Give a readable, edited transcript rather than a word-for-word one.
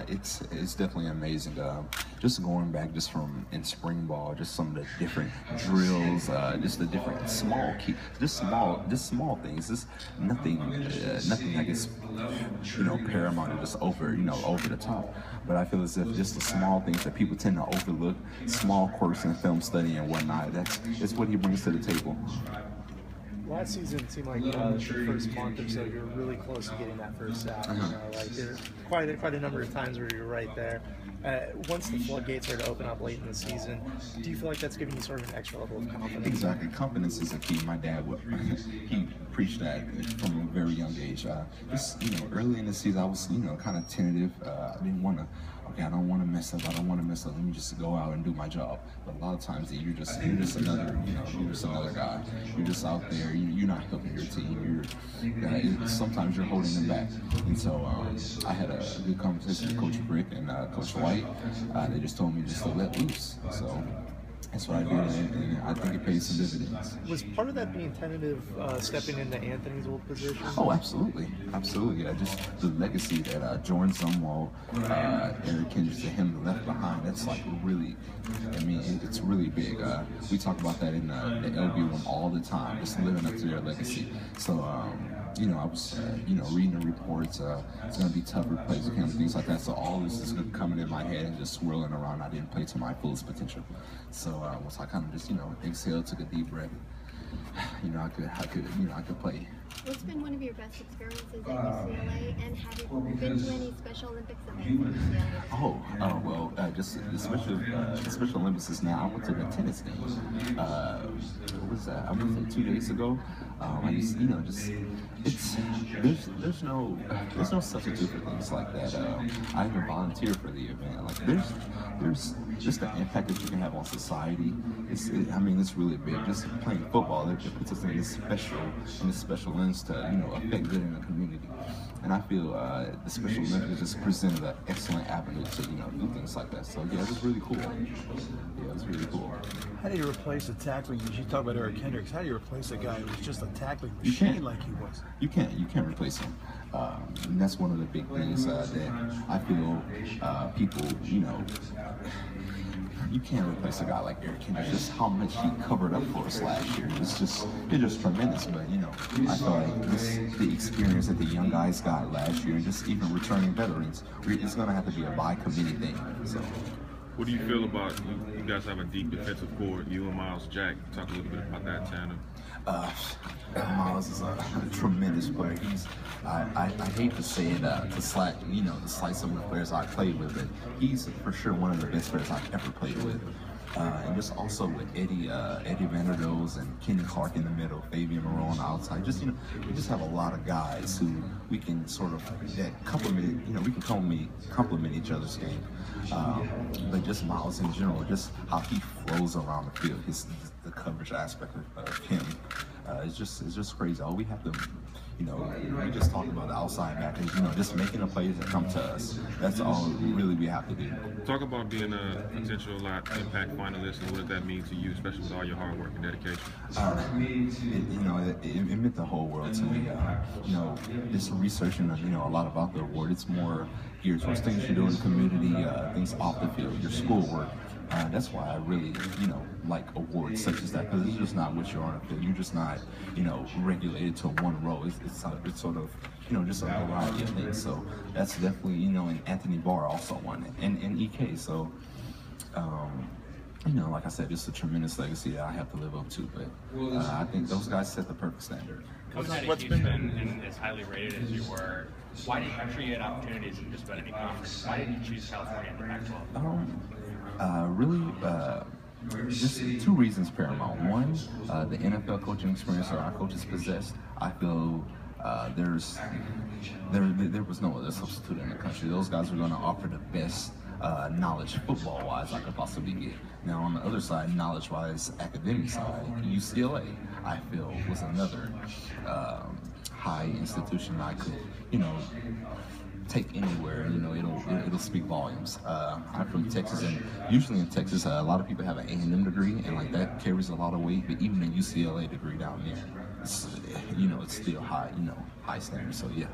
It's definitely amazing. Just going back, just from in spring ball, just some of the different drills, just the different just small things. Just nothing I guess paramount or just over the top. But I feel as if just the small things that people tend to overlook, small quirks in film study and whatnot. That's what he brings to the table. Last season it seemed like the first month or so you're really close to getting that first sack. Like there's quite a number of times where you're right there. Once the floodgates are to open up late in the season, do you feel like that's giving you sort of an extra level of confidence? Exactly, confidence is a key. My dad he preached that from a very young age. Just early in the season, I was kind of tentative. I didn't want to. Okay, I don't want to mess up. Let me just go out and do my job. But a lot of times you're just another guy. You're just out there. You're not helping your team. Sometimes you're holding them back. And so I had a good conversation with Coach Brick and Coach White. They just told me just to let loose. So that's what I did, and I think it paid some dividends. Was part of that being tentative, stepping into Anthony's old position? Oh, absolutely. Yeah, just the legacy that Jordan Zumwalt, Eric Kendricks, and him left behind. That's like really, it's really big. We talk about that in the LB room all the time, just living up to their legacy. So, I was, reading the reports. It's going to be tougher plays and things like that. So all this is coming in my head and just swirling around. I didn't play to my fullest potential. So once I kind of just, exhaled, took a deep breath. I could play. What's been one of your best experiences at UCLA, and have you been to any Special Olympics events at UCLA? Just the Special Olympics is now. I went to the tennis game. What was that? I went there 2 days ago. There's no substitute for things like that. I even volunteered for the event. Like there's just the impact that you can have on society. It's really big. Just playing football, it puts us in this special lens to affect good in the community. And I feel the Special Olympics just presented an excellent avenue to do things like that. So yeah, it was really cool. How do you replace a tackling? You talk about Eric Kendricks. How do you replace a guy who's just a tackling machine like he was? You can't replace him. And that's one of the big things that I feel people, you can't replace a guy like Eric Kendricks. Just how much he covered up for us last year. It's just tremendous. But I feel like the experience that the young guys got last year, and just even returning veterans, it's going to have to be a by committee thing. So. What do you feel about, you guys have a deep defensive core, you and Myles Jack? Talk a little bit about that, Tanner. Myles is a tremendous player. I hate to say it, to slight some of the players I played with, but he's for sure one of the best players I've ever played with. And just also with Eddie Vanderdoes and Kenny Clark in the middle, Fabian Moreau on the outside. We just have a lot of guys who we can sort of complement. We can complement each other's game. But just Myles in general, just how he flows around the field, the coverage aspect of him, it's just crazy. All we have to. We just talked about the outside backers, just making the plays that come to us. That's all really we have to do. Talk about being a potential Lott Impact finalist, and what does that mean to you, especially with all your hard work and dedication? It meant the whole world to me. Just researching, a lot about the award. It's more geared towards things you do in the community, things off the field, your schoolwork. That's why I really, like awards such as that, because it's just not what you're on the field. You're just not, regulated to one role. It's sort of, just a variety of things. So that's definitely, and Anthony Barr also won it, and EK. So, like I said, just a tremendous legacy that I have to live up to. But I think those guys set the perfect standard. Coach, what's been as highly rated as you were? Why did I'm sure you had opportunities in just about any conference? Why did you choose California in the Pac-12? Just two reasons paramount. One, the NFL coaching experience that our coaches possessed. I feel there was no other substitute in the country. Those guys were going to offer the best knowledge football-wise I could possibly get. Now on the other side, knowledge-wise, academic side, UCLA, I feel was another high institution I could, take anywhere, it'll speak volumes. I'm from Texas, and usually in Texas, a lot of people have an A&M degree, and like that carries a lot of weight. But even a UCLA degree down there, it's still high, high standards. So yeah.